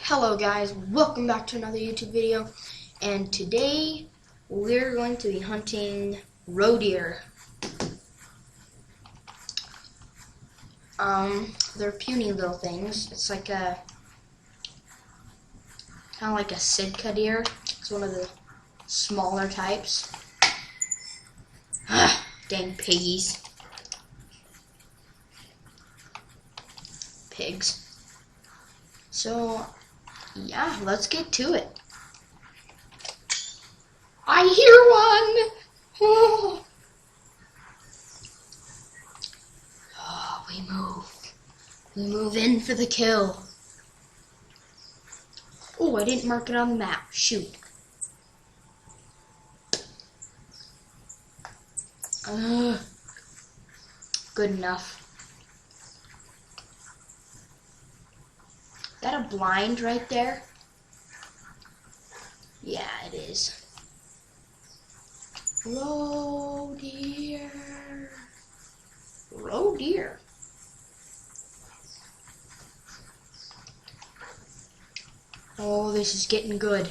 Hello guys, welcome back to another YouTube video, and today we're going to be hunting roe deer. They're puny little things. It's like a kind of like a Sitka deer. It's one of the smaller types. Dang piggies. Pigs. So yeah, let's get to it. I hear one! Oh, we move. We move in for the kill. Oh, I didn't mark it on the map. Shoot. Good enough. Is that a blind right there? Yeah, it is. Roe deer. Roe deer. Oh, this is getting good.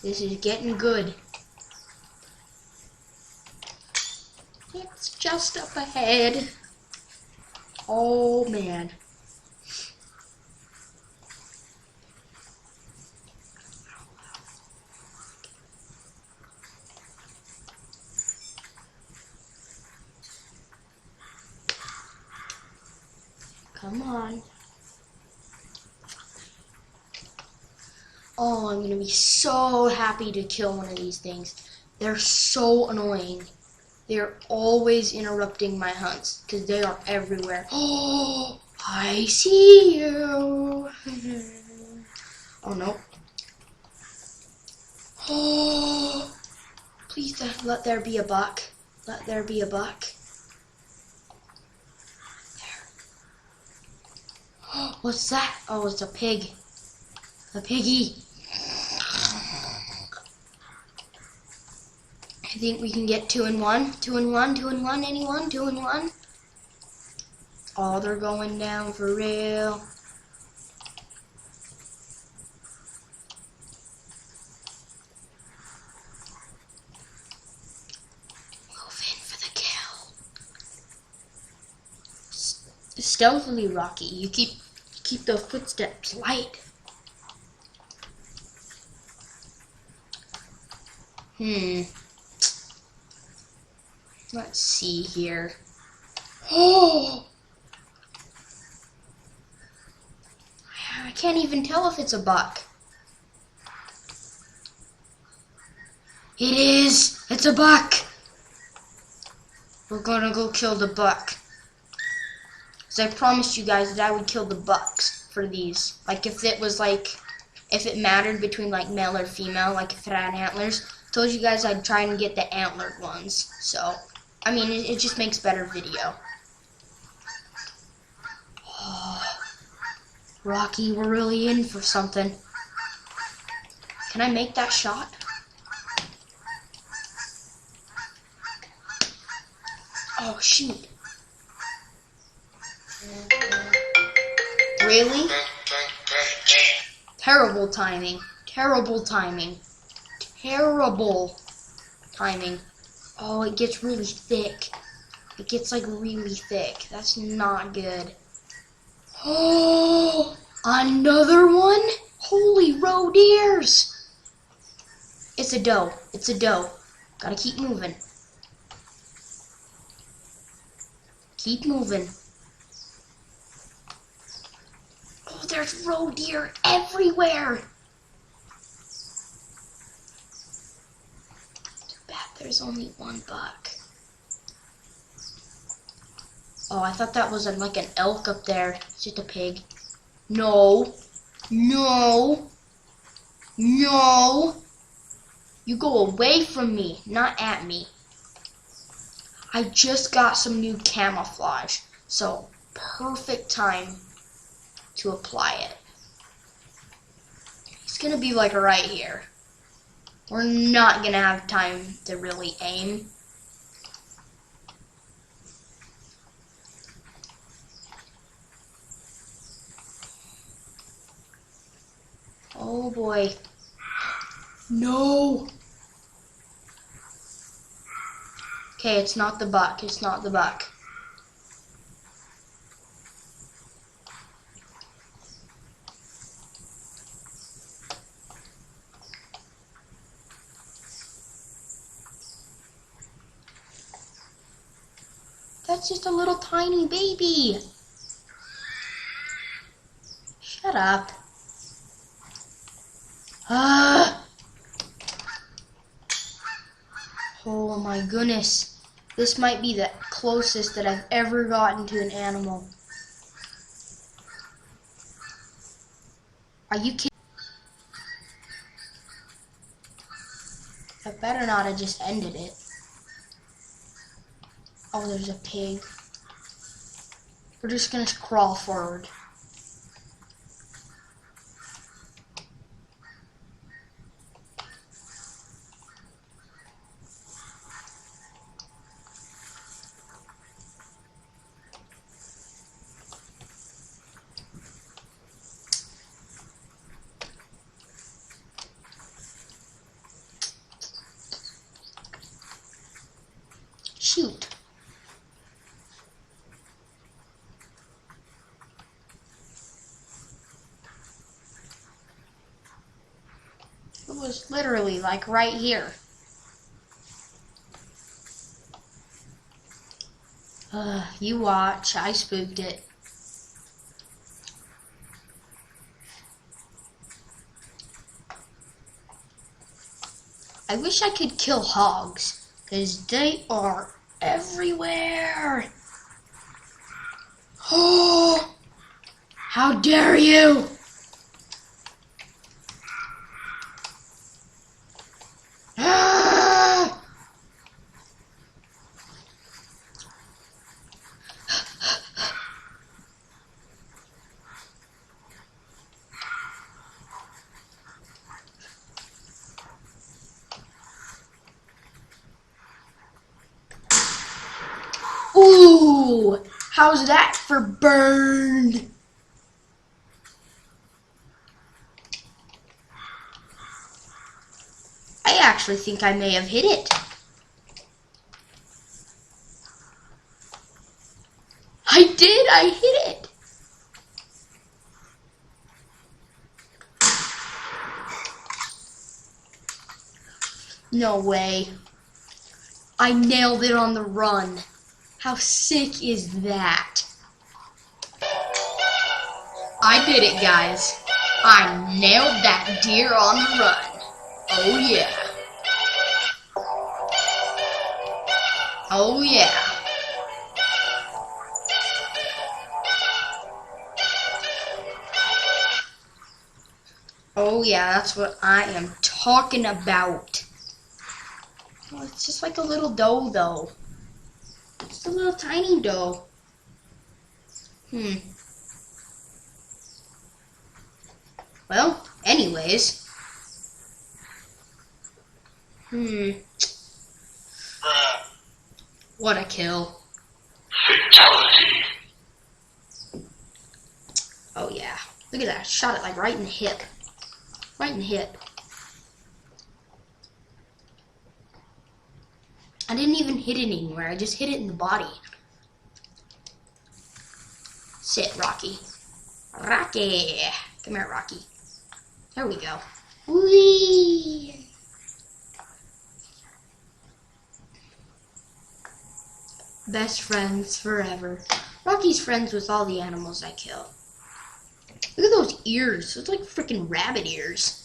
This is getting good. It's just up ahead. Oh, man. Come on. Oh, I'm gonna be so happy to kill one of these things. They're so annoying. They're always interrupting my hunts because they are everywhere. Oh, I see you. Oh, no. Oh, please let there be a buck. Let there be a buck. What's that? Oh, it's a pig. A piggy. I think we can get 2 and 1. 2 and 1. 2 and 1. Anyone? 2 and 1. Oh, they're going down for real. Move in for the kill. Stealthily, Rocky. You keep those footsteps light. Let's see here. Oh! I can't even tell if it's a buck. It is! It's a buck! We're gonna go kill the buck. Because I promised you guys that I would kill the bucks for these. Like if it mattered between like male or female, like if it had antlers. I told you guys I'd try and get the antlered ones. So, I mean, it just makes better video. Oh, Rocky, we're really in for something. Can I make that shot? Oh, shoot. Really? Terrible timing. Terrible timing. Terrible timing. Oh, it gets really thick. It gets like really thick. That's not good. Oh, another one? Holy roe deers! It's a doe. It's a doe. Gotta keep moving. Keep moving. Oh, there's roe deer everywhere. Too bad there's only one buck. Oh, I thought that was like an elk up there. It's just a pig. No. No. No. You go away from me, not at me. I just got some new camouflage, so perfect time to apply it. It's gonna be like right here. We're not gonna have time to really aim. boy. No. Okay, it's not the buck. It's not the buck. That's just a little tiny baby. Shut up. Oh my goodness. This might be the closest that I've ever gotten to an animal. Are you kidding? I better not have just ended it. Oh, there's a pig. We're just gonna crawl forward. Shoot. It was literally like right here. You watch, I spooked it. I wish I could kill hogs, because they are everywhere. Oh, how dare you! Ah! Ooh, how's that for burned? I actually think I may have hit it. I did, I hit it. No way. I nailed it on the run. How sick is that? I did it, guys. I nailed that deer on the run. Oh yeah. Oh yeah. Oh yeah, that's what I am talking about. Oh, it's just like a little doe though. It's a little tiny doe. Well, anyways. What a kill. Fatality. Oh yeah. Look at that. I shot it like right in the hip. Right in the hip. I didn't even hit it anywhere. I just hit it in the body. Sit, Rocky. Rocky. Come here, Rocky. There we go. Whee! Best friends forever. Rocky's friends with all the animals I kill. Look at those ears. It's like freaking rabbit ears.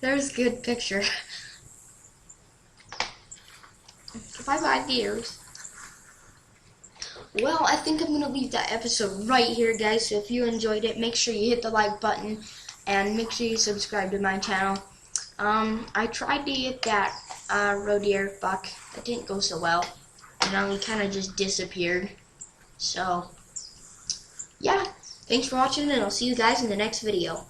There's a good picture. Bye-bye, dears. Well, I think I'm going to leave that episode right here, guys. So if you enjoyed it, make sure you hit the like button and make sure you subscribe to my channel. I tried to get that roe deer buck. That didn't go so well. He kind of just disappeared. So, yeah. Thanks for watching, and I'll see you guys in the next video.